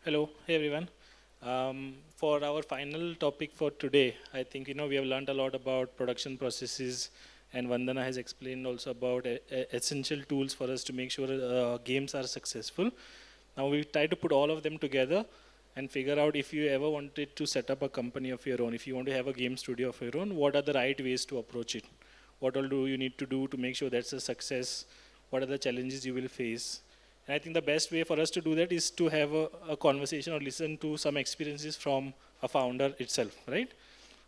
Hello, hey everyone. For our final topic for today, I think we have learned a lot about production processes, and Vandana has explained also about essential tools for us to make sure games are successful. Now we try to put all of them together and figure out if you ever wanted to set up a company of your own, if you want to have a game studio of your own, what are the right ways to approach it? What all do you need to do to make sure that's a success? What are the challenges you will face? And I think the best way for us to do that is to have a conversation or listen to some experiences from a founder itself, right?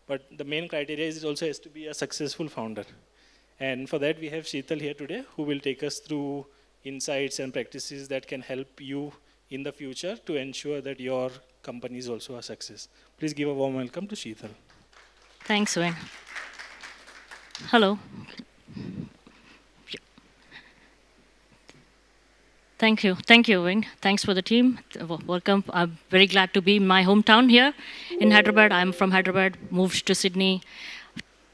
But the main criteria is it also has to be a successful founder. And for that, we have Sheetal here today, who will take us through insights and practices that can help you in the future to ensure that your company is also a success. Please give a warm welcome to Sheetal. Thanks, Wayne. Hello. Thank you, Wayne. Thanks for the team. Welcome. I'm very glad to be in my hometown here in Hyderabad. I'm from Hyderabad, moved to Sydney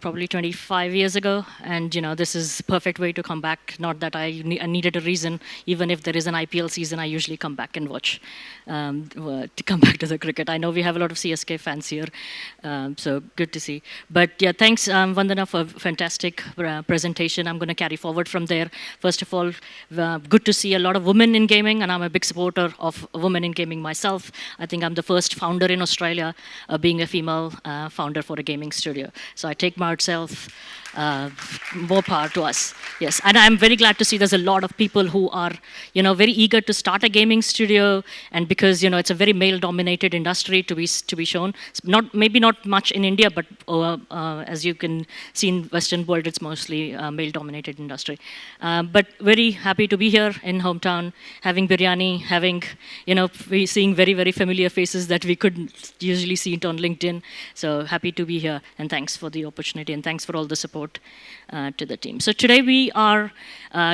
probably 25 years ago, and this is perfect way to come back. Not that I needed a reason. Even if there is an IPL season, I usually come back and watch to come back to the cricket. I know we have a lot of CSK fans here, so good to see. But yeah, thanks Vandana for a fantastic presentation. I'm going to carry forward from there. First of all, good to see a lot of women in gaming, and I'm a big supporter of women in gaming myself. I think I'm the first founder in Australia being a female founder for a gaming studio. So I take myself more power to us. Yes, and I'm very glad to see there's a lot of people who are, very eager to start a gaming studio, and because it's a very male-dominated industry to be shown. Maybe not much in India, but as you can see in Western world, it's mostly a male-dominated industry. But very happy to be here in hometown, having biryani, we seeing very very familiar faces that we couldn't usually see it on LinkedIn. So happy to be here, and thanks for the opportunity, and thanks for all the support to the team. So today we are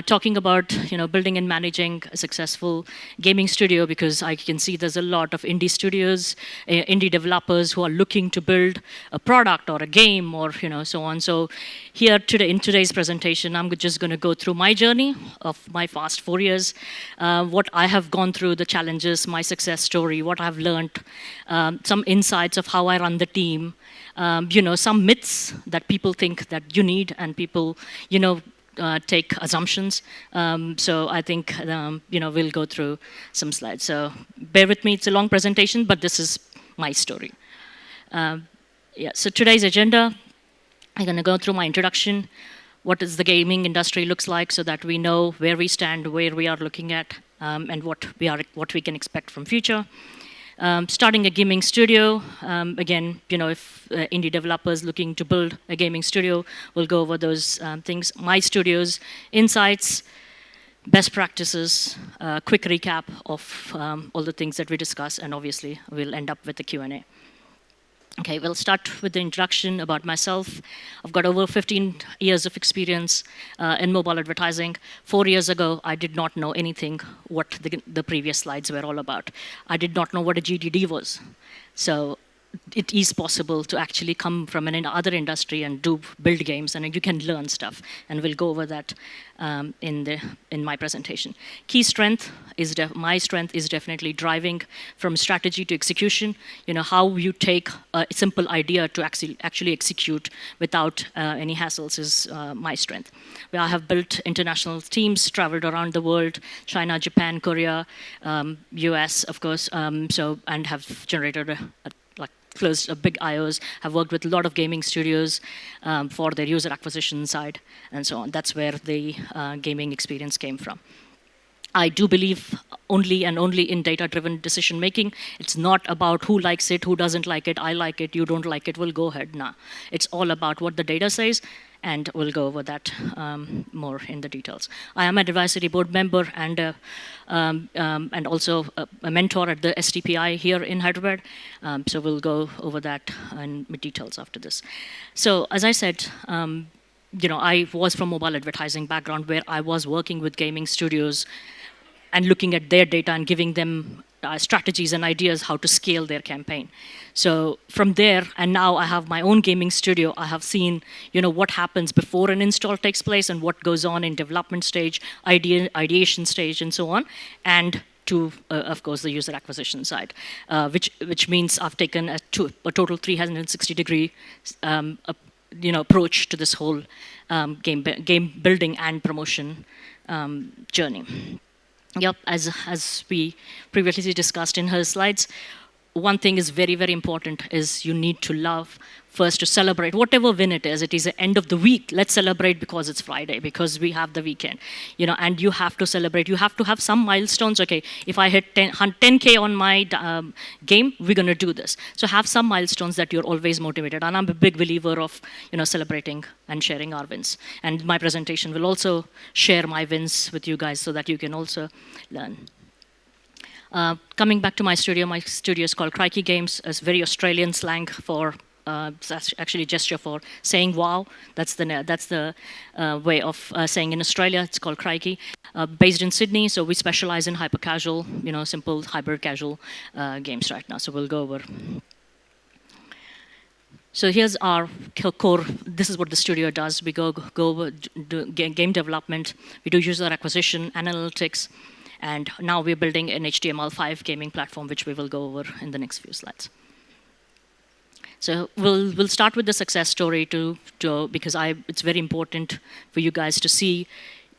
talking about building and managing a successful gaming studio, because I can see there's a lot of indie studios, indie developers who are looking to build a product or a game or so on. So here today in today's presentation, I'm just going to go through my journey of my past 4 years, what I have gone through, the challenges, my success story, what I've learned, some insights of how I run the team, some myths that people think that you need, and people, take assumptions. So I think, we'll go through some slides. So bear with me, it's a long presentation, but this is my story. Yeah, so today's agenda, I'm going to go through my introduction, what is the gaming industry looks like, so that we know where we stand, where we are looking at, and what we can expect from future. Starting a gaming studio, again, if indie developers looking to build a gaming studio, we'll go over those things. My studio's insights, best practices, quick recap of all the things that we discuss, and obviously we'll end up with the Q&A. Okay, we'll start with the introduction about myself. I've got over 15 years of experience in mobile advertising. 4 years ago, I did not know anything what the previous slides were all about. I did not know what a GDD was. So it is possible to actually come from another industry and build games, and you can learn stuff. And we'll go over that in my presentation. Key strength is my strength is definitely driving from strategy to execution. How you take a simple idea to actually execute without any hassles is my strength. I have built international teams, traveled around the world, China, Japan, Korea, US, of course. And have generated closed big IOs, have worked with a lot of gaming studios for their user acquisition side and so on. That's where the gaming experience came from. I do believe only and only in data-driven decision making. It's not about who likes it, who doesn't like it, I like it, you don't like it, we'll go ahead. Nah. It's all about what the data says, and we'll go over that more in the details. I am an advisory board member and also a mentor at the STPI here in Hyderabad. So we'll go over that in details after this. So as I said, I was from mobile advertising background, where I was working with gaming studios and looking at their data and giving them strategies and ideas how to scale their campaign. So from there, and now I have my own gaming studio, I have seen what happens before an install takes place and what goes on in development stage, ideation stage, and so on. And to, of course, the user acquisition side, which means I've taken a total 360-degree approach to this whole game building and promotion journey. Yep, as we previously discussed in her slides, one thing is very, very important is you need to love first to celebrate whatever win it is. It is the end of the week. Let's celebrate because it's Friday, because we have the weekend, and you have to celebrate. You have to have some milestones. Okay, if I hit 10K on my game, we're going to do this. So have some milestones that you're always motivated. And I'm a big believer of, celebrating and sharing our wins. And my presentation will also share my wins with you guys so that you can also learn. Coming back to my studio is called Crikey Games. It's very Australian slang for, it's actually gesture for saying wow. That's the way of saying in Australia. It's called Crikey. Based in Sydney, so we specialize in hyper casual, simple hybrid casual games right now. So we'll go over. So here's our core. This is what the studio does. We go over do game development. We do user acquisition, analytics. And now we're building an HTML5 gaming platform, which we will go over in the next few slides. So we'll start with the success story because it's very important for you guys to see,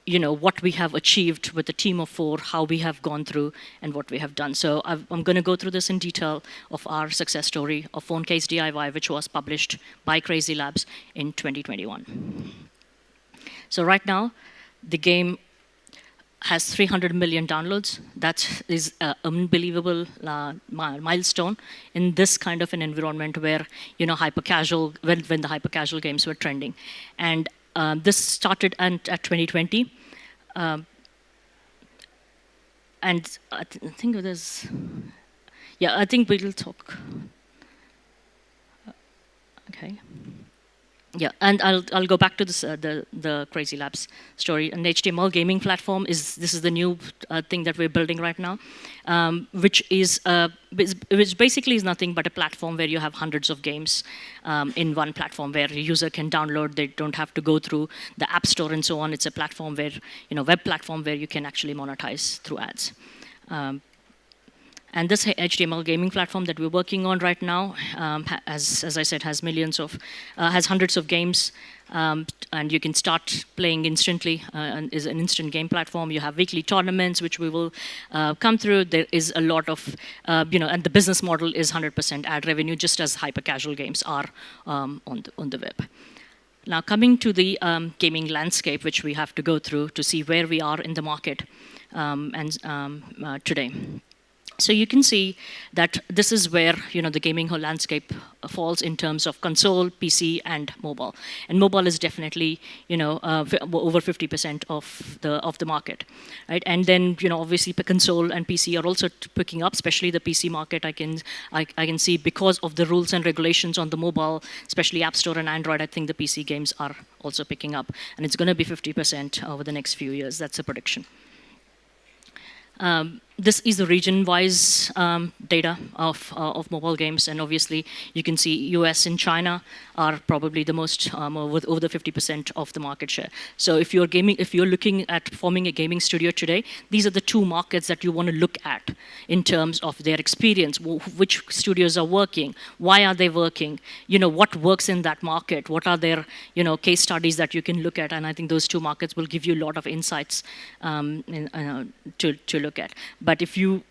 what we have achieved with a team of 4, how we have gone through, and what we have done. So I'm going to go through this in detail of our success story of Phone Case DIY, which was published by Crazy Labs in 2021. So right now, the game has 300 million downloads. That is an unbelievable milestone in this kind of an environment where, hyper casual, when the hyper casual games were trending. And this started at 2020. And I think there's, I think we'll talk. Okay. Yeah, and I'll go back to this the Crazy Labs story. An HTML gaming platform this is the new thing that we're building right now, which basically is nothing but a platform where you have hundreds of games in one platform where a user can download. They don't have to go through the App Store and so on. It's a platform where web platform where you can actually monetize through ads. And this HTML gaming platform that we're working on right now, as I said, has hundreds of games, and you can start playing instantly. And is an instant game platform. You have weekly tournaments, which we will come through. There is a lot of, and the business model is 100% ad revenue, just as hyper casual games are on the web. Now, coming to the gaming landscape, which we have to go through to see where we are in the market today. So you can see that this is where the gaming whole landscape falls in terms of console, PC, and mobile. And mobile is definitely over 50% of the market, right? And then obviously console and PC are also picking up, especially the PC market. I can see because of the rules and regulations on the mobile, especially App Store and Android. I think the PC games are also picking up, and it's going to be 50% over the next few years. That's a prediction. This is the region-wise data of mobile games, and obviously you can see US and China are probably the most with over the 50% of the market share. So if you're looking at forming a gaming studio today, these are the 2 markets that you want to look at in terms of their experience. Which studios are working? Why are they working? What works in that market? What are their case studies that you can look at? And I think those 2 markets will give you a lot of insights to look at. But if you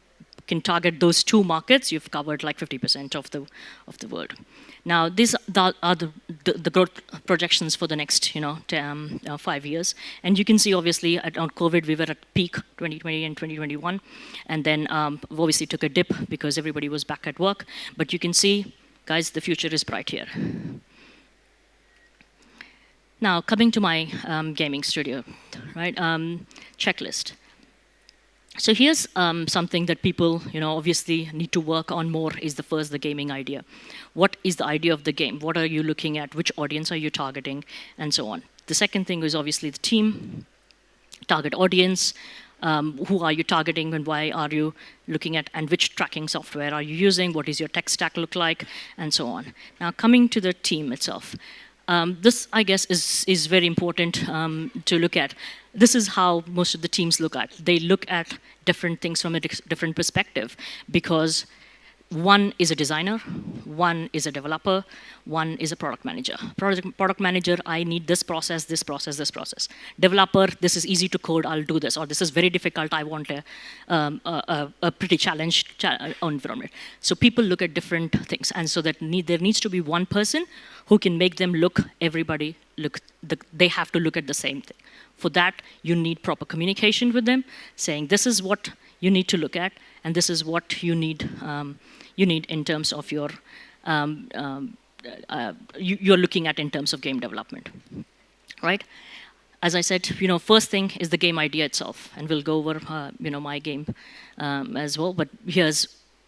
can target those 2 markets, you've covered like 50% of the world. Now, these are the growth projections for the next 5 years. And you can see, obviously, on COVID, we were at peak 2020 and 2021. And then we obviously took a dip because everybody was back at work. But you can see, guys, the future is bright here. Now, coming to my gaming studio, right? Checklist. So here's something that people, obviously need to work on more is the gaming idea. What is the idea of the game? What are you looking at? Which audience are you targeting? And so on. The second thing is obviously the team, target audience. Who are you targeting and why are you looking at, and which tracking software are you using? What is your tech stack look like? And so on. Now, coming to the team itself. This, I guess, is very important to look at. This is how most of the teams look at. They look at different things from a different perspective, because one is a designer, one is a developer, one is a product manager. Product manager, I need this process, this process, this process. Developer, this is easy to code, I'll do this. Or this is very difficult, I want a pretty challenged environment. So people look at different things. And so that there needs to be one person who can make them everybody look, they have to look at the same thing. For that, you need proper communication with them, saying this is what you need to look at, and this is what you need in terms of your you're looking at in terms of game development, right? As I said, first thing is the game idea itself, and we'll go over my game as well. But here's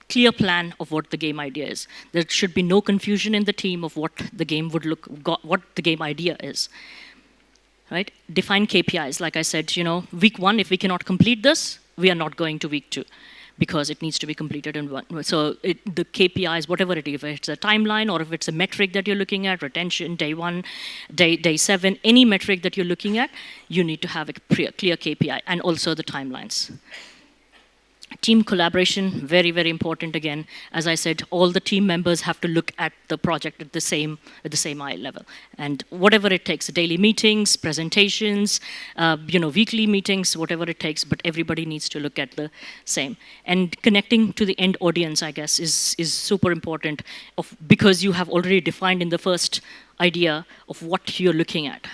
clear plan of what the game idea is. There should be no confusion in the team of what the game what the game idea is. Right? Define KPIs. Like I said, week 1, if we cannot complete this, we are not going to week 2, because it needs to be completed in one. So the KPIs, whatever it is, if it's a timeline or if it's a metric that you're looking at, retention, day 1, day 7, any metric that you're looking at, you need to have a clear KPI, and also the timelines. Team collaboration, very, very important again. As I said, all the team members have to look at the project at the same eye level. And whatever it takes, daily meetings, presentations, weekly meetings, whatever it takes, but everybody needs to look at the same. And connecting to the end audience, I guess, is super important, because you have already defined in the first idea of what you're looking at.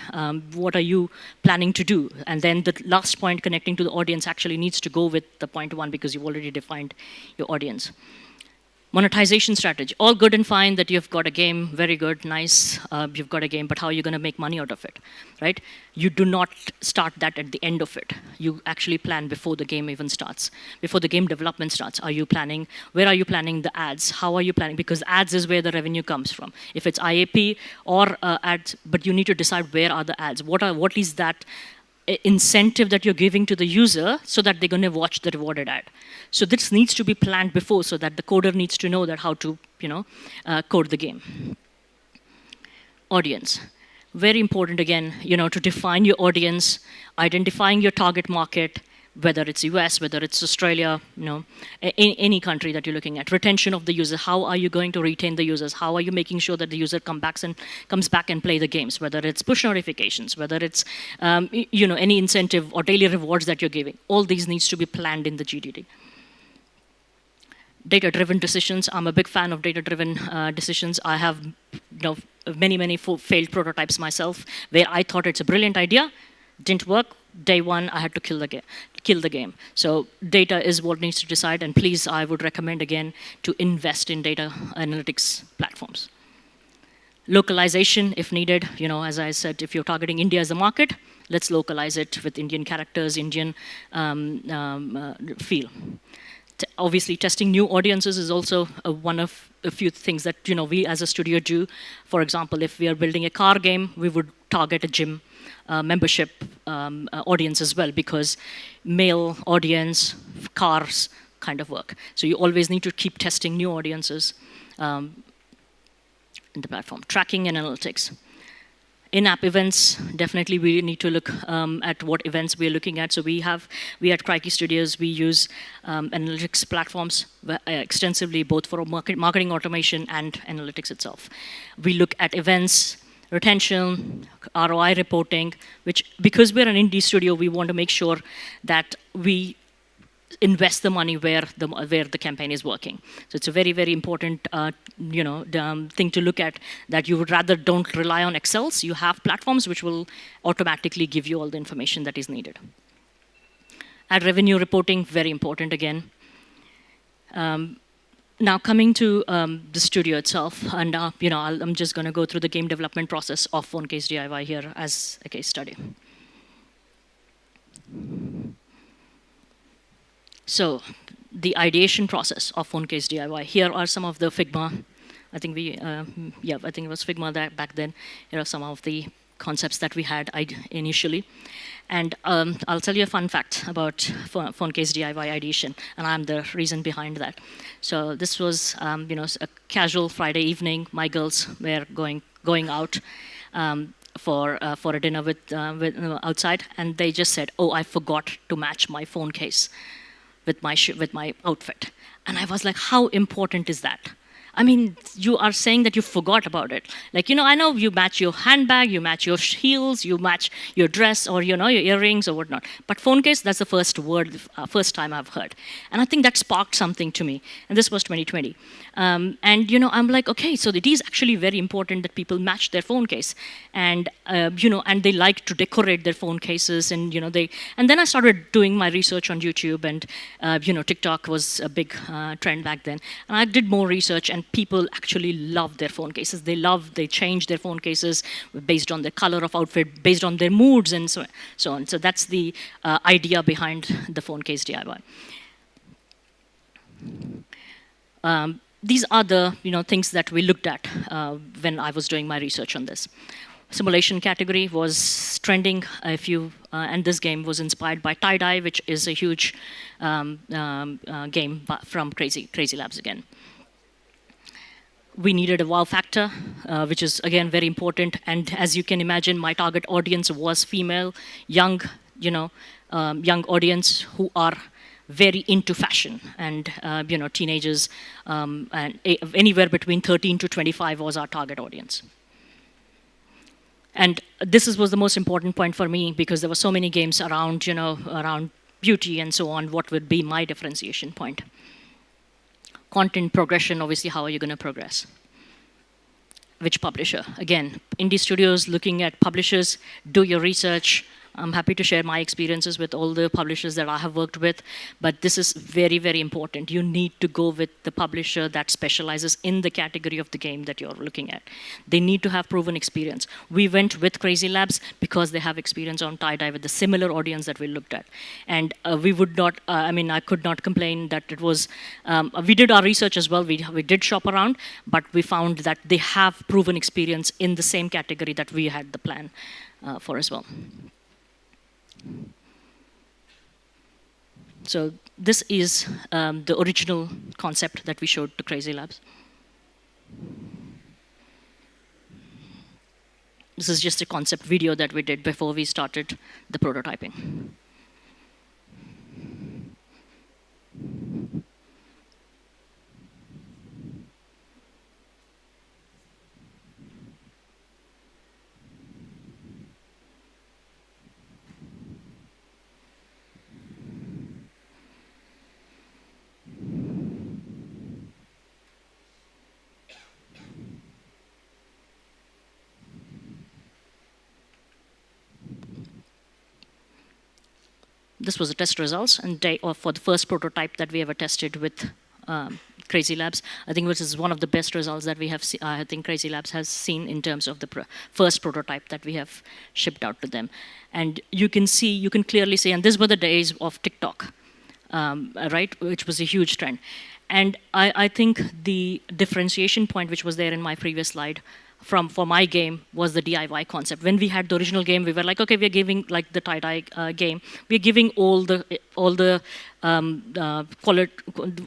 What are you planning to do? And then the last point, connecting to the audience, actually needs to go with the point 1, because you've already defined your audience. Monetization strategy. All good and fine that you've got a game, very good, nice, you've got a game, but how are you going to make money out of it, right? You do not start that at the end of it. You actually plan before the game even starts, before the game development starts. Are you planning, where are you planning the ads? How are you planning? Because ads is where the revenue comes from. If it's IAP or ads, but you need to decide where are the ads. What is that incentive that you're giving to the user so that they're going to watch the rewarded ad. So this needs to be planned before, so that the coder needs to know that how to code the game. Audience. Very important again, to define your audience, identifying your target market, whether it's US, whether it's Australia, any country that you're looking at. Retention of the user. How are you going to retain the users? How are you making sure that the user comes back and play the games? Whether it's push notifications, whether it's any incentive or daily rewards that you're giving. All these needs to be planned in the GDD. Data-driven decisions. I'm a big fan of data-driven decisions. I have many failed prototypes myself, where I thought it's a brilliant idea, didn't work. Day 1, I had to kill the game. So data is what needs to decide, and please, I would recommend again to invest in data analytics platforms. Localization, if needed, as I said, if you're targeting India as a market, let's localize it with Indian characters, Indian feel. Obviously, testing new audiences is also one of a few things that we as a studio do. For example, if we are building a car game, we would target a gym membership audience as well, because male audience, cars kind of work. So you always need to keep testing new audiences in the platform. Tracking and analytics. In-app events, definitely we need to look at what events we're looking at. So we at Crikey Studios, we use analytics platforms extensively, both for marketing automation and analytics itself. We look at events, retention, ROI reporting, which, because we're an indie studio, we want to make sure that we invest the money where the campaign is working. So it's a very, very important thing to look at, that you would rather don't rely on Excels. You have platforms which will automatically give you all the information that is needed. Ad revenue reporting, very important again. Now coming to the studio itself, and I'm just going to go through the game development process of PhoneCase DIY here as a case study. So the ideation process of PhoneCase DIY. Here are some of the Figma. I think I think it was Figma back then. Here are some of the concepts that we had initially. And I'll tell you a fun fact about PhoneCase DIY ideation, and I'm the reason behind that. So this was, a casual Friday evening. My girls were going out. for a dinner with outside, and they just said, "Oh, I forgot to match my phone case with my outfit," and I was like, "How important is that?" I mean, you are saying that you forgot about it. Like, I know you match your handbag, you match your heels, you match your dress, or, your earrings or whatnot. But phone case, that's the first time I've heard. And I think that sparked something to me. And this was 2020. And, I'm like, okay, so it is actually very important that people match their phone case. And, and they like to decorate their phone cases. And, and then I started doing my research on YouTube. And, TikTok was a big trend back then. And I did more research, and people actually love their phone cases. They change their phone cases based on their color of outfit, based on their moods, and so on. So that's the idea behind the phone case DIY. These are the things that we looked at when I was doing my research on this. Simulation category was trending. And this game was inspired by tie-dye, which is a huge game from Crazy Labs again. We needed a wow factor, which is, again, very important. And as you can imagine, my target audience was female, young audience who are very into fashion. And, teenagers, and anywhere between 13 to 25 was our target audience. And this was the most important point for me, because there were so many games around, around beauty and so on. What would be my differentiation point? Content progression, obviously, how are you going to progress? Which publisher? Again, indie studios, looking at publishers, do your research. I'm happy to share my experiences with all the publishers that I have worked with, but this is very, very important. You need to go with the publisher that specializes in the category of the game that you're looking at. They need to have proven experience. We went with Crazy Labs because they have experience on tie-dye with the similar audience that we looked at. And we would not, I could not complain that it was, we did our research as well. We did shop around, but we found that they have proven experience in the same category that we had the plan for as well. So this is the original concept that we showed to Crazy Labs. This is just a concept video that we did before we started the prototyping. This was the test results, and for the first prototype that we ever tested with Crazy Labs. I think this is one of the best results that we have seen. I think Crazy Labs has seen in terms of the first prototype that we have shipped out to them. And you can clearly see, and these were the days of TikTok, right, which was a huge trend. And I think the differentiation point, which was there in my previous slide, for my game was the DIY concept. When we had the original game, we were like, okay, we're giving, like the tie-dye game, we're giving all the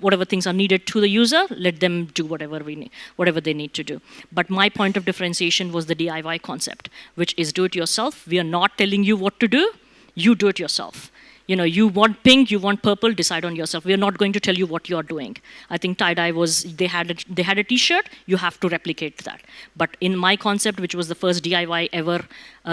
whatever things are needed to the user, let them do whatever they need to do. But my point of differentiation was the DIY concept, which is do it yourself. We are not telling you what to do, you do it yourself. You want pink, you want purple, decide on yourself. We are not going to tell you what you're doing. I think tie-dye was, they had a t-shirt, you have to replicate that. But in my concept, which was the first DIY ever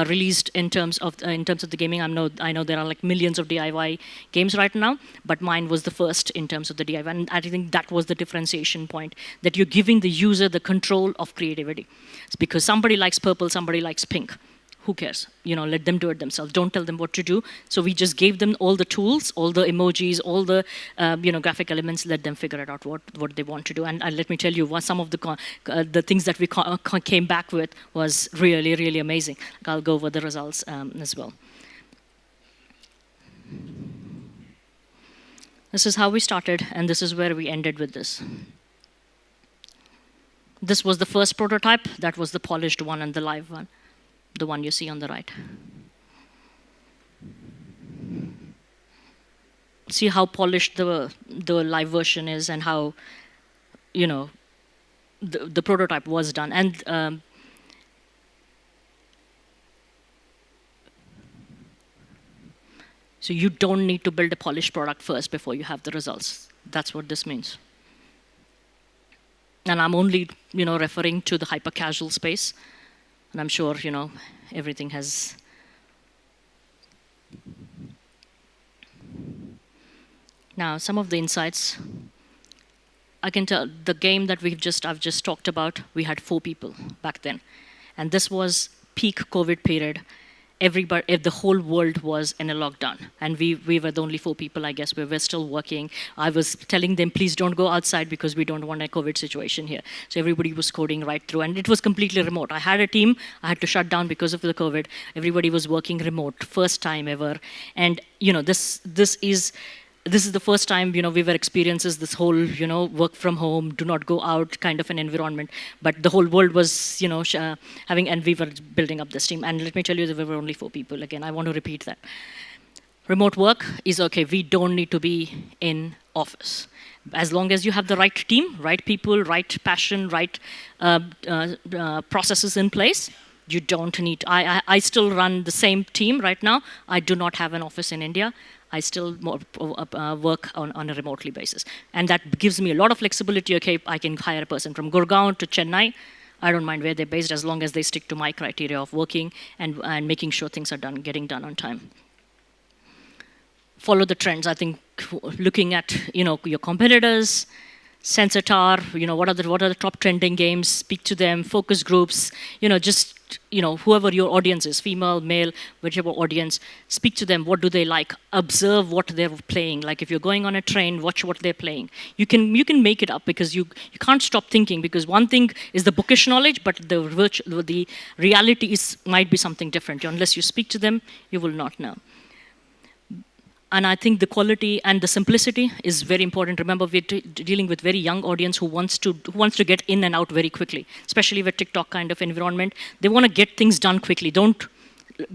released in terms of the gaming, I know there are like millions of DIY games right now, but mine was the first in terms of the DIY. And I think that was the differentiation point, that you're giving the user the control of creativity. It's because somebody likes purple, somebody likes pink. Who cares? Let them do it themselves. Don't tell them what to do. So we just gave them all the tools, all the emojis, all the graphic elements. Let them figure it out what they want to do. And let me tell you, some of the things that we came back with was really, really amazing. I'll go over the results as well. This is how we started, and this is where we ended with this. This was the first prototype. That was the polished one and the live one. The one you see on the right. See how polished the live version is, and how the prototype was done. And So you don't need to build a polished product first before you have the results. That's what this means. And I'm only, referring to the hyper-casual space. And I'm sure, everything has. Now, some of the insights. I can tell the game that I've just talked about, we had 4 people back then. And this was peak COVID period. Everybody, if the whole world was in a lockdown, and we were the only 4 people, I guess. We were still working. I was telling them, please don't go outside because we don't want a COVID situation here. So everybody was coding right through, and it was completely remote. I had a team. I had to shut down because of the COVID. Everybody was working remote, first time ever. And this is the first time, we were experiences this whole, work from home, do not go out kind of an environment. But the whole world was, having, and we were building up this team. And let me tell you, there were only 4 people. Again, I want to repeat that. Remote work is okay. We don't need to be in office. As long as you have the right team, right people, right passion, right processes in place, you don't need. I still run the same team right now. I do not have an office in India. I still work on a remotely basis. And that gives me a lot of flexibility. Okay, I can hire a person from Gurgaon to Chennai. I don't mind where they're based as long as they stick to my criteria of working and making sure things are getting done on time. Follow the trends. I think looking at your competitors, Sensor Tower, what are the top trending games, speak to them, focus groups, just whoever your audience is, female, male, whichever audience, speak to them, what do they like, observe what they're playing. Like if you're going on a train, watch what they're playing. You can make it up because you can't stop thinking, because one thing is the bookish knowledge, but the reality might be something different. Unless you speak to them, you will not know. And I think the quality and the simplicity is very important. Remember, we're dealing with very young audience who wants to get in and out very quickly, especially with TikTok kind of environment. They want to get things done quickly. Don't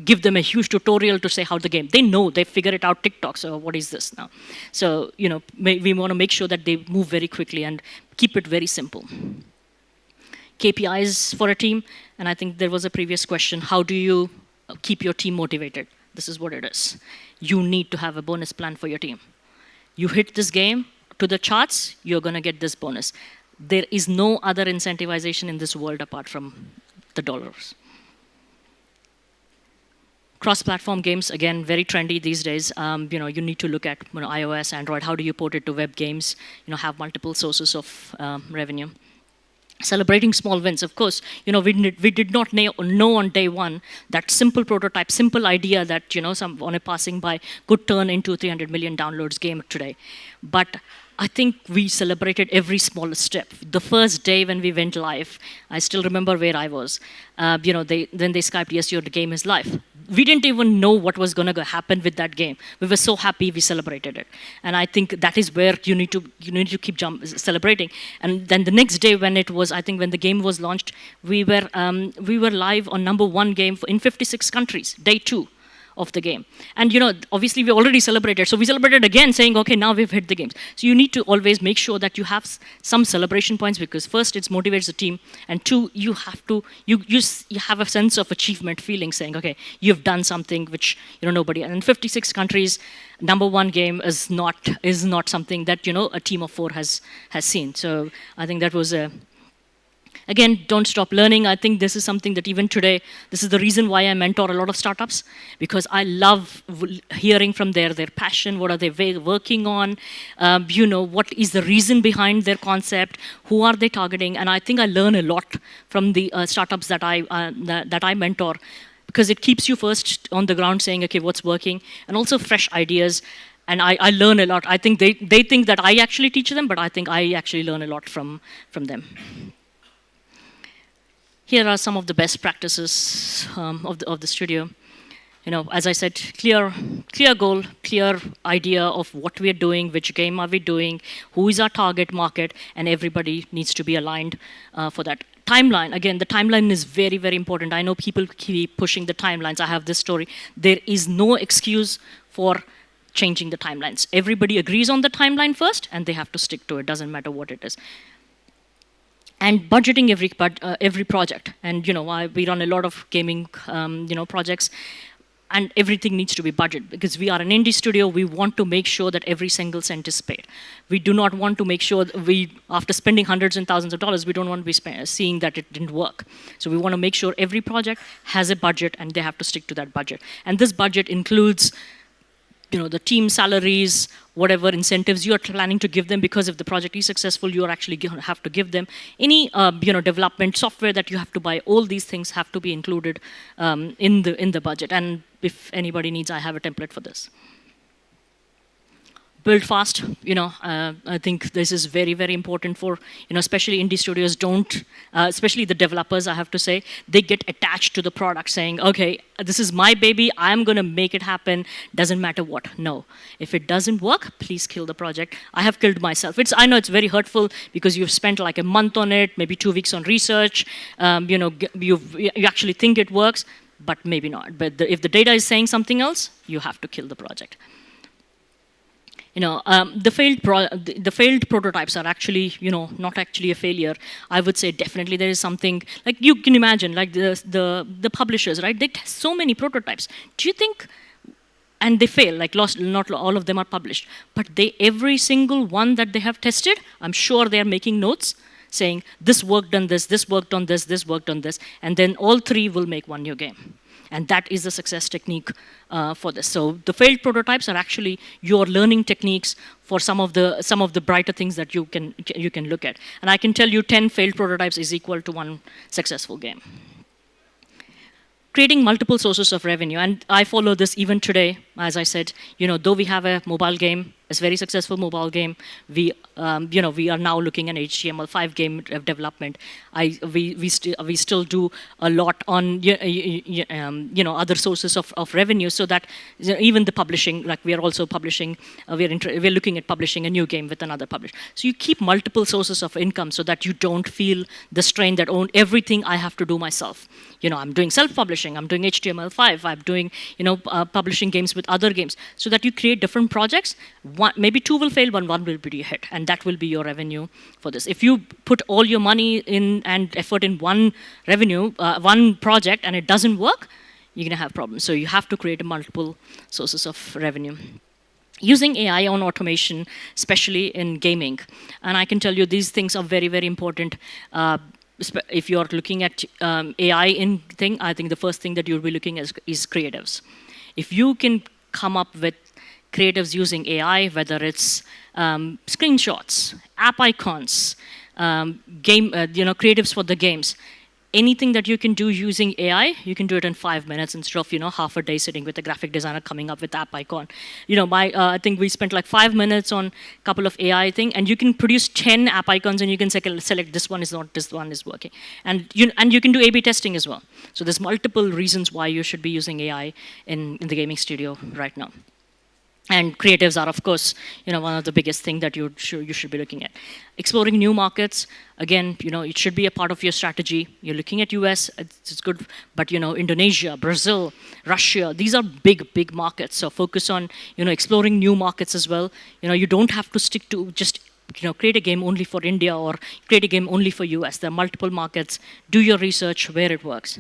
give them a huge tutorial to say how the game. They know, they figure it out TikTok, so what is this now? So, we want to make sure that they move very quickly and keep it very simple. KPIs for a team, and I think there was a previous question, how do you keep your team motivated? This is what it is. You need to have a bonus plan for your team. You hit this game to the charts, you're going to get this bonus. There is no other incentivization in this world apart from the dollars. Cross-platform games, again, very trendy these days. You need to look at iOS, Android. How do you port it to web games? Have multiple sources of revenue. Celebrating small wins, of course. We did not know on day one that simple prototype, simple idea that on a passing by could turn into 300 million downloads game today. But I think we celebrated every small step. The first day when we went live, I still remember where I was. Then they Skyped, yes, your game is live. We didn't even know what was going to happen with that game. We were so happy we celebrated it. And I think that is where you need to keep celebrating. And then the next day when when the game was launched, we were live on #1 game in 56 countries, day 2 of the game. And obviously we already celebrated, so we celebrated again, saying, okay, now we've hit the games. So you need to always make sure that you have some celebration points, because first it motivates the team, and 2, you have a sense of achievement feeling, saying, okay, you've done something which nobody. And in 56 countries, #1 game is not something that a team of 4 has seen. So I think that was a. Again, don't stop learning. I think this is something that even today, this is the reason why I mentor a lot of startups, because I love hearing from their passion, what are they working on, what is the reason behind their concept, who are they targeting, and I think I learn a lot from the startups that I mentor, because it keeps you first on the ground saying, okay, what's working, and also fresh ideas. And I learn a lot. I think they think that I actually teach them, but I think I actually learn a lot from them. Here are some of the best practices of the studio. As I said, clear goal, clear idea of what we are doing, which game are we doing, who is our target market, and everybody needs to be aligned for that. Timeline, again, the timeline is very, very important. I know people keep pushing the timelines. I have this story. There is no excuse for changing the timelines. Everybody agrees on the timeline first, and they have to stick to it. Doesn't matter what it is. And budgeting every project. And we run a lot of gaming projects. and everything needs to be budgeted because we are an indie studio. We want to make sure that every single cent is paid. We do not want to make sure that after spending hundreds and thousands of dollars, we don't want to be seeing that it didn't work. So we want to make sure every project has a budget and they have to stick to that budget. And this budget includes the team salaries, whatever incentives you are planning to give them, because if the project is successful, you are actually have to give them any development software that you have to buy. All these things have to be included in the budget. And if anybody needs, I have a template for this. Build fast. I think this is very, very important for, especially indie studios especially the developers, I have to say, they get attached to the product saying, okay, this is my baby, I'm going to make it happen, doesn't matter what. No. If it doesn't work, please kill the project. I have killed myself. I know it's very hurtful because you've spent like a month on it, maybe 2 weeks on research, you actually think it works, but maybe not. But if the data is saying something else, you have to kill the project. The failed prototypes are actually, not actually a failure. I would say definitely there is something, like you can imagine, like the publishers, right? They test so many prototypes. Do you think, and they fail, like not all of them are published, but every single one that they have tested, I'm sure they are making notes saying, this worked on this worked on this worked on this, and then all three will make one new game. And that is the success technique for this. So the failed prototypes are actually your learning techniques for some of the brighter things that you can look at. And I can tell you 10 failed prototypes is equal to one successful game. Creating multiple sources of revenue. And I follow this even today, as I said, though we have a mobile game, it's a very successful mobile game, we are now looking at HTML5 game development. We still do a lot on other sources of revenue, so that even the publishing, like we are also publishing, we're looking at publishing a new game with another publisher. So you keep multiple sources of income so that you don't feel the strain that everything I have to do myself. I'm doing self-publishing, I'm doing HTML5, I'm doing publishing games with other games, so that you create different projects. Maybe 2 will fail, but 1 will be a hit, and that will be your revenue for this. If you put all your money in and effort in one project, and it doesn't work, you're going to have problems. So you have to create multiple sources of revenue. Using AI on automation, especially in gaming. And I can tell you these things are very, very important. If you're looking at AI in thing, I think the first thing that you'll be looking at is creatives. If you can come up with creatives using AI, whether it's screenshots, app icons, creatives for the games, anything that you can do using AI, you can do it in 5 minutes instead of half a day sitting with a graphic designer coming up with app icon. I think we spent like 5 minutes on a couple of AI thing, and you can produce 10 app icons, and you can select this one is not, this one is working, and you can do A/B testing as well. So there's multiple reasons why you should be using AI in the gaming studio right now. And creatives are, of course, one of the biggest things that you should be looking at. Exploring new markets, again, it should be a part of your strategy. You're looking at US, it's good, but Indonesia, Brazil, Russia, these are big markets. So focus on exploring new markets as well. You don't have to stick to just create a game only for India or create a game only for US. There are multiple markets. Do your research where it works.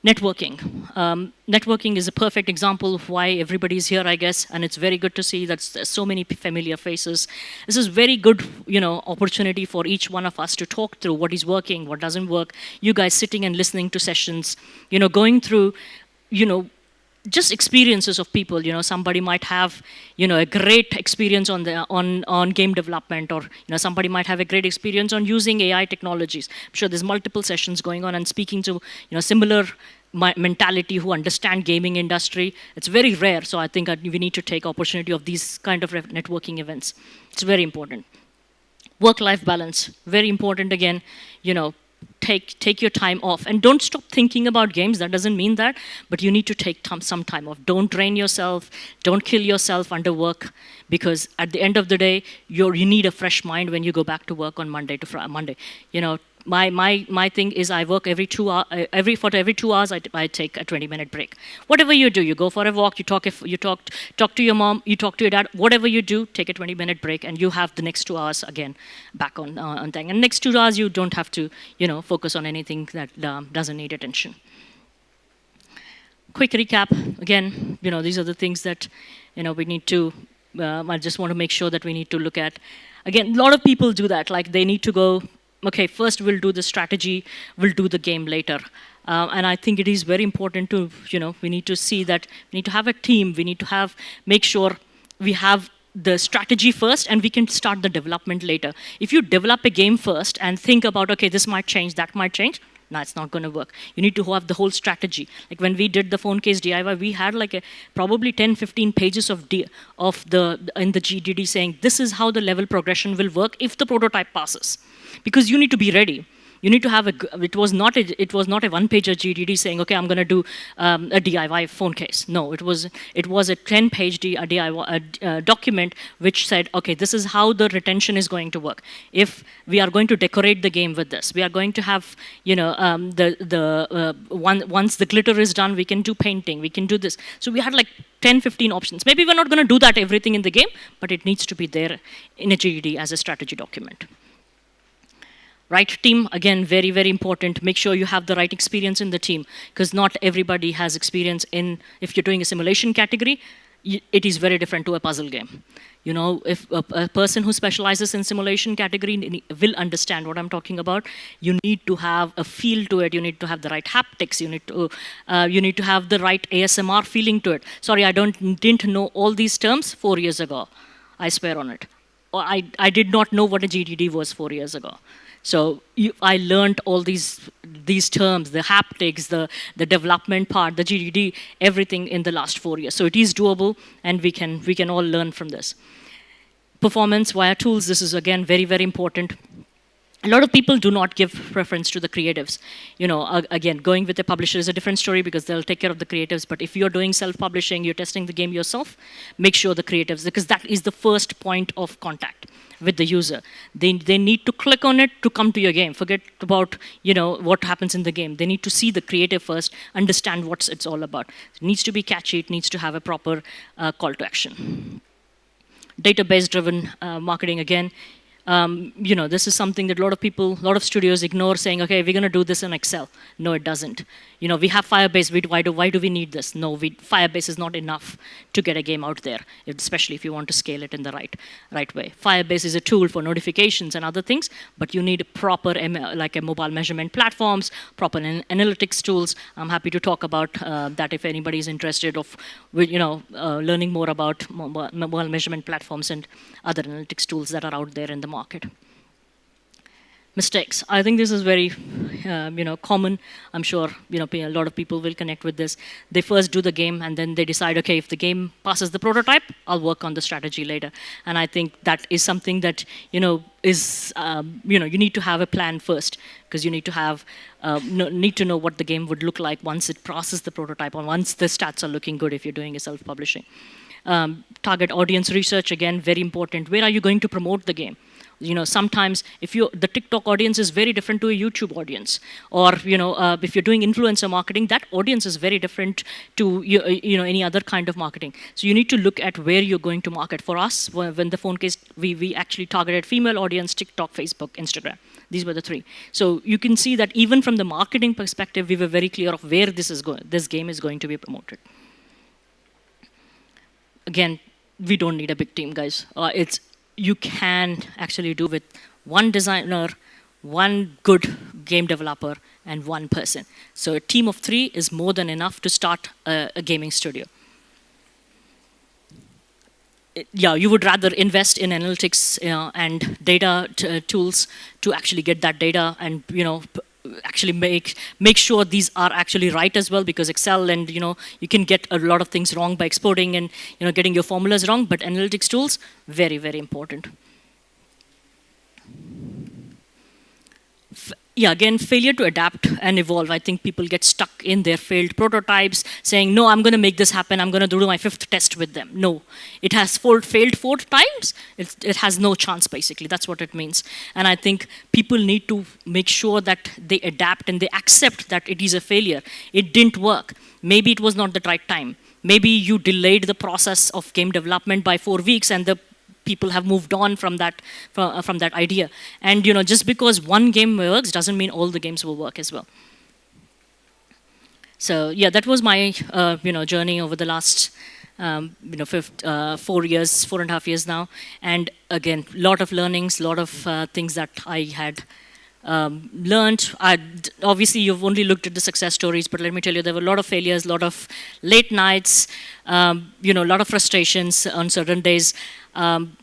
Networking. Networking is a perfect example of why everybody's here, I guess, and it's very good to see that there's so many familiar faces. This is very good, opportunity for each one of us to talk through what is working, what doesn't work. You guys sitting and listening to sessions, going through, just experiences of people. Somebody might have, a great experience on game development, or somebody might have a great experience on using AI technologies. I'm sure there's multiple sessions going on, and speaking to similar mentality who understand gaming industry. It's very rare, so I think we need to take opportunity of these kind of networking events. It's very important. Work-life balance, very important again. Take your time off, and don't stop thinking about games. That doesn't mean that, but you need to take some time off. Don't drain yourself. Don't kill yourself under work, because at the end of the day, you need a fresh mind when you go back to work on Monday to Monday. My thing is I work every 2 hours. Every 2 hours, I take a 20-minute break. Whatever you do, you go for a walk, you talk to your mom, you talk to your dad. Whatever you do, take a 20-minute break, and you have the next 2 hours again back on thing. And next 2 hours, you don't have to focus on anything that doesn't need attention. quick recap. Again, these are the things that, we need to, I just want to make sure that we need to look at. Again, a lot of people do that. Like they need to go, okay, first we'll do the strategy, we'll do the game later. And I think it is very important to, we need to see that we need to have a team. We need to make sure we have the strategy first and we can start the development later. If you develop a game first and think about, okay, this might change, that might change, no, it's not going to work. You need to have the whole strategy. Like when we did the phone case DIY, we had like probably 10, 15 pages in the GDD saying, this is how the level progression will work if the prototype passes. Because you need to be ready. You need to have it was not a one-pager GDD saying, okay, I'm going to do a DIY phone case. No, it was a 10-page DIY document which said, okay, this is how the retention is going to work. If we are going to decorate the game with this, we are going to have, once the glitter is done, we can do painting, we can do this. So we had like 10, 15 options. Maybe we're not going to do that everything in the game, but it needs to be there in a GDD as a strategy document. Right team, again, very, very important. Make sure you have the right experience in the team, because not everybody has experience in, if you're doing a simulation category, it is very different to a puzzle game. If a person who specializes in simulation category will understand what I'm talking about, you need to have a feel to it. You need to have the right haptics. You need to have the right ASMR feeling to it. Sorry, I didn't know all these terms 4 years ago. I swear on it. I did not know what a GDD was 4 years ago. So I learned all these terms, the haptics, the development part, the GDD, everything in the last 4 years. So it is doable, and we can all learn from this. Performance via tools, this is again very, very important. A lot of people do not give preference to the creatives. Again, going with a publisher is a different story because they'll take care of the creatives. But if you're doing self-publishing, you're testing the game yourself, make sure the creatives, because that is the first point of contact with the user. They need to click on it to come to your game. Forget about what happens in the game. They need to see the creative first, understand what it's all about. It needs to be catchy. It needs to have a proper call to action. Database-driven marketing again. This is something that a lot of studios ignore, saying, okay, we're going to do this in Excel. No, it doesn't. We have Firebase. Why do we need this? No, Firebase is not enough to get a game out there, especially if you want to scale it in the right way. Firebase is a tool for notifications and other things, but you need proper, like a mobile measurement platforms, proper analytics tools. I'm happy to talk about that if anybody is interested of, learning more about mobile measurement platforms and other analytics tools that are out there in the market. Mistakes. I think this is very, common. I'm sure, a lot of people will connect with this. They first do the game and then they decide, okay, if the game passes the prototype, I'll work on the strategy later. And I think that is something that, is, you need to have a plan first, because you need to know what the game would look like once it passes the prototype or once the stats are looking good if you're doing a self-publishing. Target audience research, again, very important. Where are you going to promote the game? Sometimes the TikTok audience is very different to a YouTube audience, or if you're doing influencer marketing, that audience is very different to any other kind of marketing. So you need to look at where you're going to market. For us, when the phone case, we actually targeted female audience, TikTok, Facebook, Instagram. These were the three. So you can see that even from the marketing perspective, we were very clear of where this game is going to be promoted. Again, we don't need a big team, guys. You can actually do with one designer, one good game developer, and one person. So a team of 3 is more than enough to start a gaming studio. Yeah, you would rather invest in analytics and data tools to actually get that data and actually make sure these are actually right as well, because Excel and you can get a lot of things wrong by exporting and getting your formulas wrong, but analytics tools, very, very important. Yeah, again, failure to adapt and evolve. I think people get stuck in their failed prototypes saying, no, I'm going to make this happen. I'm going to do my 5th test with them. No, it has failed 4 times. It has no chance, basically. That's what it means. And I think people need to make sure that they adapt and they accept that it is a failure. It didn't work. Maybe it was not the right time. Maybe you delayed the process of game development by 4 weeks and the people have moved on from that idea. And just because one game works doesn't mean all the games will work as well. So yeah, that was my journey over the last 4 years, 4.5 years now. And again, lot of learnings, lot of things that I had learned. Obviously, you've only looked at the success stories, but let me tell you, there were a lot of failures, a lot of late nights, a lot of frustrations on certain days. And,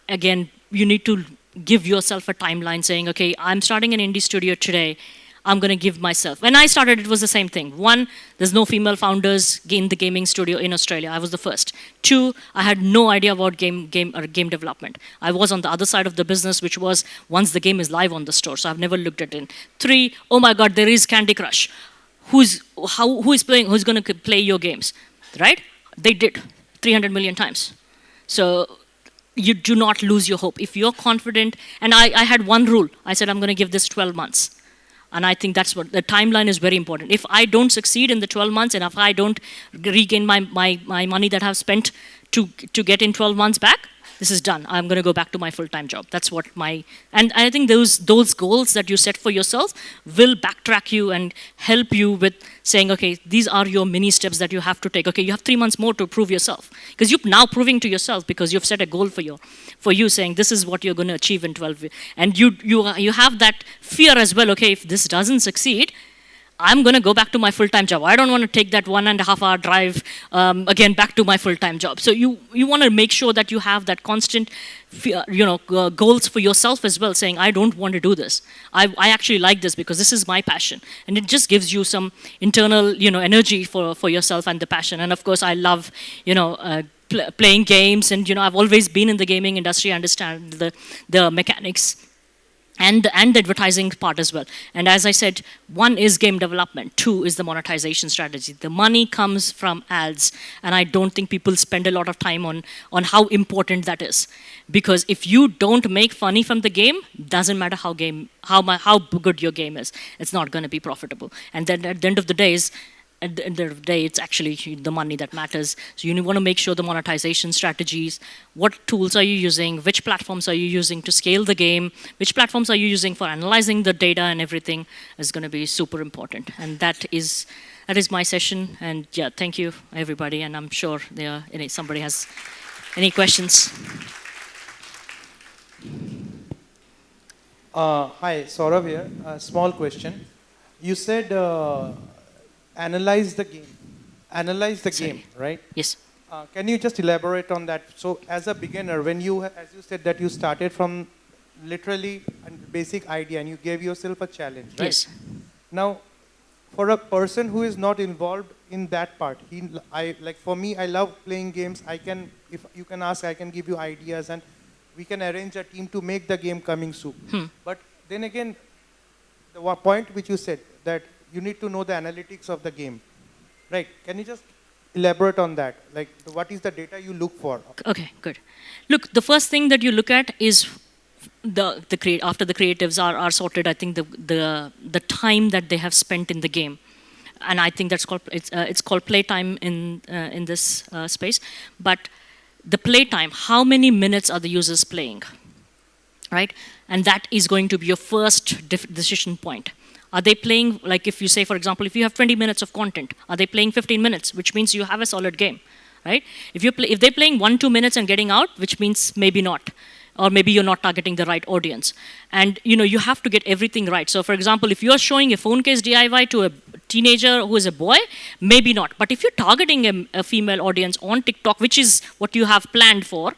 again, you need to give yourself a timeline saying, okay, I'm starting an indie studio today. I'm going to give myself. When I started, it was the same thing. One, there's no female founders in the gaming studio in Australia. I was the first. Two, I had no idea about game development. I was on the other side of the business, which was once the game is live on the store. So I've never looked at it. Three, oh my God, there is Candy Crush. Who is playing? Who's going to play your games? Right? They did 300 million times. So you do not lose your hope. If you're confident, and I had one rule. I said, I'm going to give this 12 months. And I think that's what the timeline is very important. If I don't succeed in the 12 months and if I don't regain my money that I've spent to get in 12 months back, this is done. I'm going to go back to my full-time job. That's what and I think those goals that you set for yourself will backtrack you and help you with saying, okay, these are your mini steps that you have to take. Okay, you have 3 months more to prove yourself. Because you're now proving to yourself because you've set a goal for you saying this is what you're going to achieve in 12 years. And you have that fear as well. Okay, if this doesn't succeed, I'm going to go back to my full-time job. I don't want to take that 1.5-hour drive again back to my full-time job. So you want to make sure that you have that constant, goals for yourself as well, saying, I don't want to do this. I actually like this because this is my passion. And it just gives you some internal, energy for yourself and the passion. And of course, I love, playing games. And, I've always been in the gaming industry. I understand the mechanics and the advertising part as well. And as I said, one is game development, two is the monetization strategy. The money comes from ads, and I don't think people spend a lot of time on how important that is. Because if you don't make money from the game, doesn't matter how good your game is, it's not going to be profitable. And then at the end of the day, it's actually the money that matters. So you want to make sure the monetization strategies, what tools are you using, which platforms are you using to scale the game, which platforms are you using for analyzing the data and everything is going to be super important. And that is my session. And yeah, thank you, everybody. And I'm sure somebody has any questions. Hi, Saurav here. A small question. You said analyze the game, right? Yes. Can you just elaborate on that? So as a beginner, as you said that you started from literally a basic idea and you gave yourself a challenge, right? Yes. Now, for a person who is not involved in that part, for me, I love playing games. If you can ask, I can give you ideas and we can arrange a team to make the game coming soon. But then again, the point which you said that you need to know the analytics of the game, right? Can you just elaborate on that? Like, what is the data you look for? Okay, good. Look, the first thing that you look at is after the creatives are sorted. I think the time that they have spent in the game, and I think that's it's called playtime in this space. But the playtime, how many minutes are the users playing, right? And that is going to be your first decision point. Are they playing, like if you say, for example, if you have 20 minutes of content, are they playing 15 minutes, which means you have a solid game, right? If they're playing 1-2 minutes and getting out, which means maybe not, or maybe you're not targeting the right audience. And you have to get everything right. So for example, if you're showing a phone case DIY to a teenager who is a boy, maybe not. But if you're targeting a female audience on TikTok, which is what you have planned for,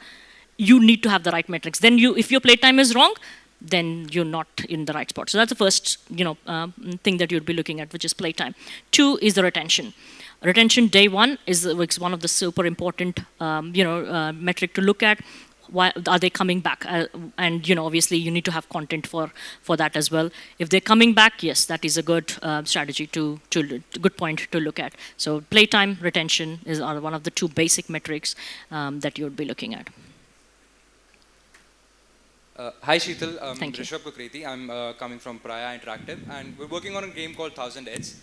you need to have the right metrics. Then if your playtime is wrong, then you're not in the right spot. So that's the first, thing that you'd be looking at, which is playtime. Two is the retention. Retention day one is one of the super important, metric to look at. Why are they coming back? And obviously you need to have content for that as well. If they're coming back, yes, that is a good strategy good point to look at. So playtime, retention are one of the two basic metrics that you would be looking at. Hi Sheetal, Thank you. Crikey. I'm coming from Praya Interactive, and we're working on a game called 1000 Heads.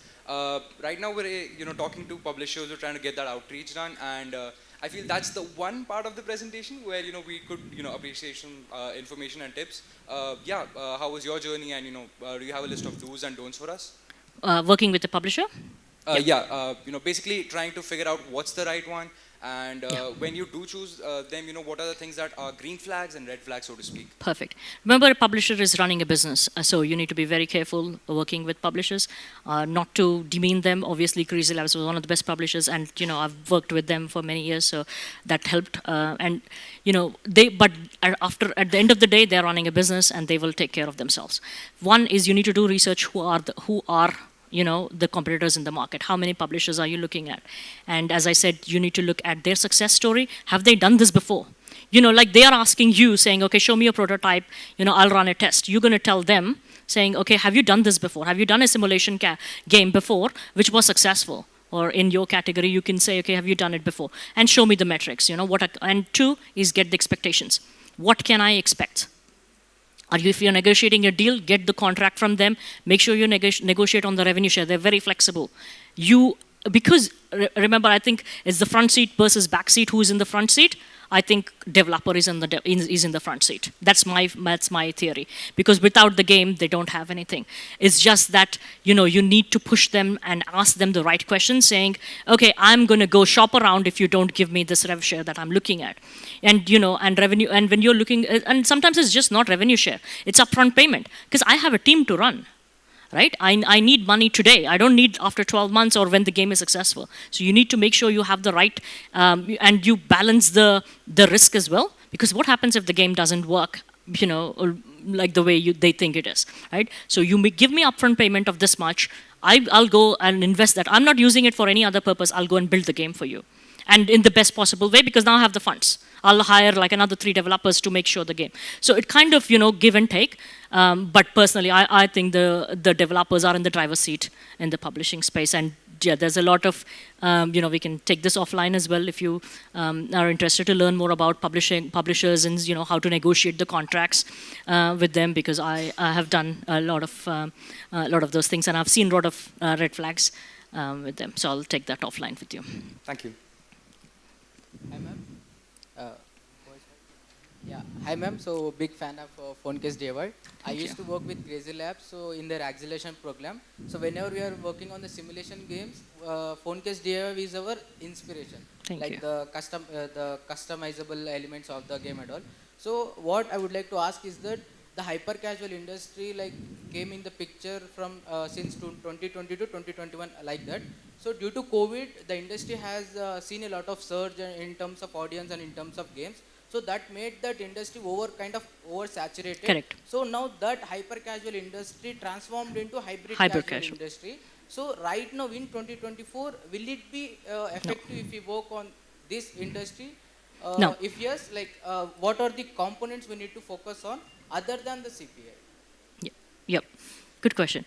Right now we're talking to publishers, we're trying to get that outreach done, and I feel that's the one part of the presentation where we could appreciate some information and tips. How was your journey, and do you have a list of do's and don'ts for us? working with the publisher? Basically trying to figure out what's the right one, and when you do choose them, what are the things that are green flags and red flags, so to speak. Perfect. Remember, a publisher is running a business, so you need to be very careful working with publishers, not to demean them. Obviously, Crikey was one of the best publishers, and I've worked with them for many years, so that helped. But at the end of the day, they're running a business, and they will take care of themselves. One is you need to do research. Who are the competitors in the market? How many publishers are you looking at? And as I said, you need to look at their success story. Have they done this before? Like they are asking you, saying, okay, show me a prototype, I'll run a test. You're going to tell them, saying, okay, have you done this before? Have you done a simulation game before, which was successful? Or in your category, you can say, okay, have you done it before? And show me the metrics, and two is get the expectations. What can I expect? If you're negotiating a deal, get the contract from them. Make sure you negotiate on the revenue share. They're very flexible. Because remember, I think it's the front seat versus back seat. Who is in the front seat? I think developer is in the front seat. That's my theory. Because without the game, they don't have anything. It's just that you need to push them and ask them the right questions, saying, okay, I'm going to go shop around if you don't give me this rev share that I'm looking at, and and revenue. And when you're looking, and sometimes it's just not revenue share. It's upfront payment because I have a team to run. Right? I need money today. I don't need after 12 months or when the game is successful. So you need to make sure you have the right, and you balance the risk as well. Because what happens if the game doesn't work, like the way they think it is, right? So you may give me upfront payment of this much. I'll go and invest that. I'm not using it for any other purpose. I'll go and build the game for you. And in the best possible way, because now I have the funds. I'll hire like another 3 developers to make sure the game. So it kind of, give and take. But personally, I think the developers are in the driver's seat in the publishing space. And yeah, there's a lot of, we can take this offline as well if you are interested to learn more about publishers and, how to negotiate the contracts with them, because I have done a lot of those things, and I've seen a lot of red flags with them. So I'll take that offline with you. Thank you. Hi, ma'am. Hi, ma'am. So, big fan of PhoneCase Dever. I used to work with Crazy Labs, so in their acceleration program. So, whenever we are working on the simulation games, PhoneCase Dever is our inspiration. Thank you. The customizable elements of the game and all. So, what I would like to ask is that the hyper casual industry came in the picture from since 2020 to 2021 like that. So due to COVID, the industry has seen a lot of surge in terms of audience and in terms of games. So that made that industry kind of oversaturated. Correct. So now that hyper casual industry transformed into hybrid casual industry. So right now in 2024, will it be effective if we work on this industry? No. If yes, what are the components we need to focus on other than the CPI? Yep. Good question.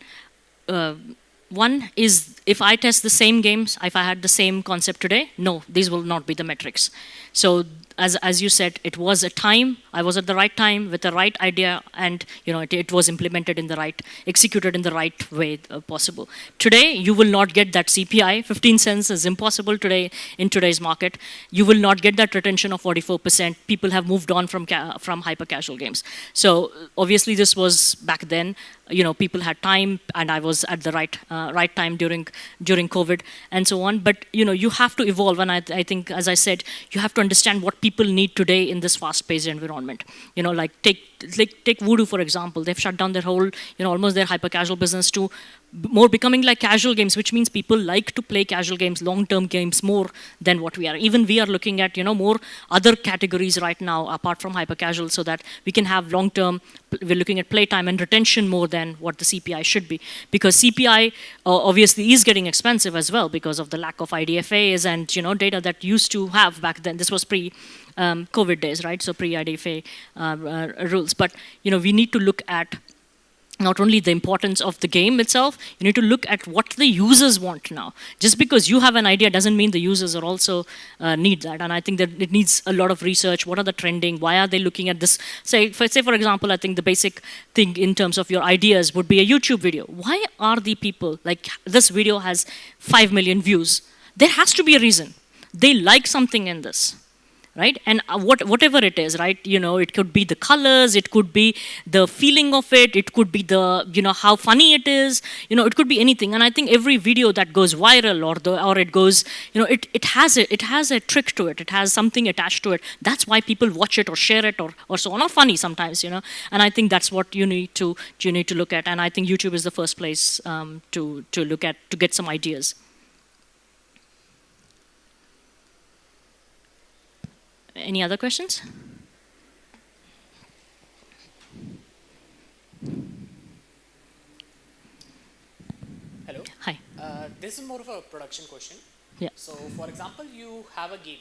One is, if I test the same games, if I had the same concept today, no, these will not be the metrics. So as you said, it was a time, I was at the right time with the right idea, and it was implemented in the right, executed in the right way possible. Today, you will not get that CPI. 15 cents is impossible today in today's market. You will not get that retention of 44%. People have moved on from hyper casual games. So obviously this was back then. People had time, and I was at the right time during COVID and so on. But you have to evolve, and I think, as I said, you have to understand what people need today in this fast-paced environment. Take Voodoo, for example. They've shut down their whole, almost their hyper-casual business to more becoming like casual games, which means people like to play casual games, long-term games more than what we are. Even we are looking at, more other categories right now apart from hyper-casual, so that we can have long-term, we're looking at playtime and retention more than what the CPI should be. Because CPI obviously is getting expensive as well because of the lack of IDFAs and, data that used to have back then. This was pre-COVID days, right? So pre-IDFA rules. But, we need to look at not only the importance of the game itself, you need to look at what the users want now. Just because you have an idea doesn't mean the users are also need that. And I think that it needs a lot of research. What are the trending? Why are they looking at this? Say for example, I think the basic thing in terms of your ideas would be a YouTube video. Why are the people, like this video has 5 million views? There has to be a reason. They like something in this. right? And whatever it is, right? It could be the colors, it could be the feeling of it could be the, how funny it is, it could be anything. And I think every video that goes viral or it goes, it has a trick to it. It has something attached to it. That's why people watch it or share it or so on. Or funny sometimes, And I think that's what you need to look at. And I think YouTube is the first place to look at, to get some ideas. Any other questions? Hello. Hi. This is more of a production question. Yeah. So, for example, you have a game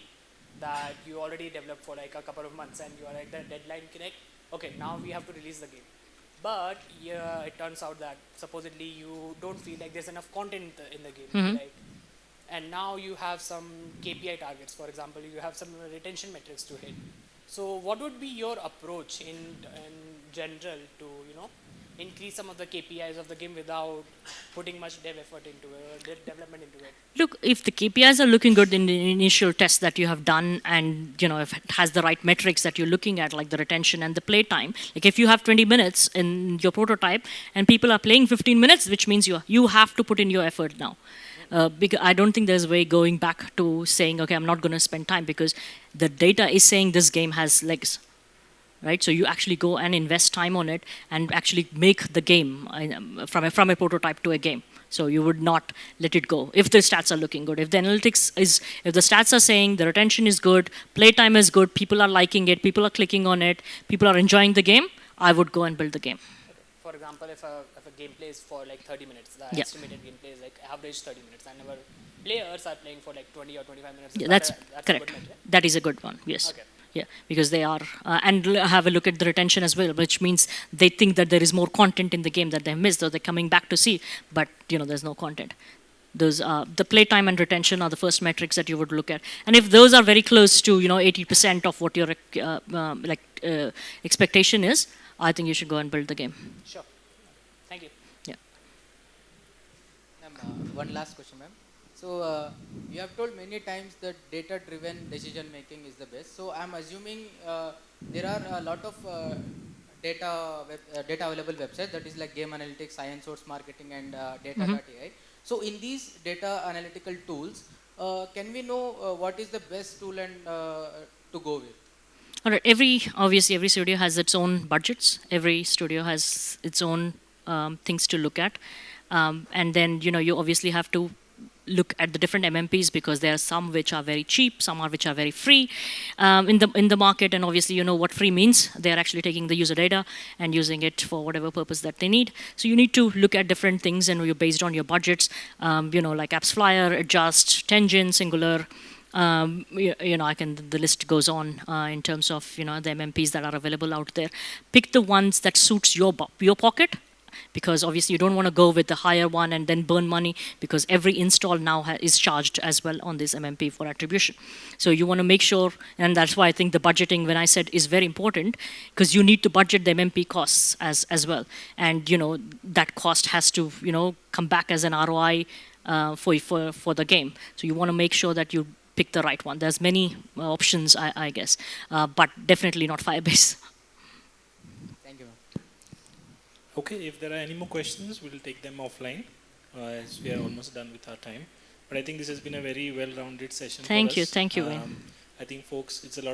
that you already developed for like a couple of months, and you are at the deadline. Connect. Okay, now we have to release the game. But yeah, it turns out that supposedly you don't feel like there's enough content in the game, right? And now you have some KPI targets. For example, you have some retention metrics to hit. So, what would be your approach in general to increase some of the KPIs of the game without putting much dev effort into it, development into it? Look, if the KPIs are looking good in the initial tests that you have done, and if it has the right metrics that you're looking at, like the retention and the play time, like if you have 20 minutes in your prototype and people are playing 15 minutes, which means you have to put in your effort now. Because I don't think there's a way going back to saying, okay, I'm not going to spend time, because the data is saying this game has legs. Right? So you actually go and invest time on it and actually make the game from a prototype to a game. So you would not let it go if the stats are looking good. If the if the stats are saying the retention is good, playtime is good, people are liking it, people are clicking on it, people are enjoying the game, I would go and build the game. Okay. For example, if a game plays for like 30 minutes, the estimated gameplay is like average 30 minutes, and our players are playing for like 20 or 25 minutes. Yeah, that's correct. A good metric? That is a good one, yes. Okay. Yeah, because they are, and have a look at the retention as well, which means they think that there is more content in the game that they've missed, or they're coming back to see, but there's no content. Those the playtime and retention are the first metrics that you would look at, and if those are very close to 80% of what your expectation is, I think you should go and build the game. Sure. Thank you. Yeah. One last question, ma'am. So you have told many times that data-driven decision making is the best. So I'm assuming there are a lot of data available websites, that is like game analytics, science source marketing, and data.ai. So in these data analytical tools, can we know what is the best tool and to go with? All right. Obviously, every studio has its own budgets. Every studio has its own things to look at, and then you obviously have to look at the different MMPs, because there are some which are very cheap, some are which are very free in the market, and obviously what free means. They are actually taking the user data and using it for whatever purpose that they need. So you need to look at different things, and you're based on your budgets. Like AppsFlyer, Adjust, Tenjin, Singular. The list goes on in terms of the MMPs that are available out there. Pick the ones that suits your pocket, because obviously you don't want to go with the higher one and then burn money, because every install now is charged as well on this MMP for attribution. So you want to make sure, and that's why I think the budgeting, when I said, is very important, because you need to budget the MMP costs as well, and that cost has to come back as an ROI for the game. So you want to make sure that you pick the right one. There's many options, I guess, but definitely not Firebase. Thank you, ma'am. Okay, if there are any more questions, we'll take them offline, as we are almost done with our time. But I think this has been a very well-rounded session. Thank for you, us. thank you, Wayne. I think, folks, it's a lot of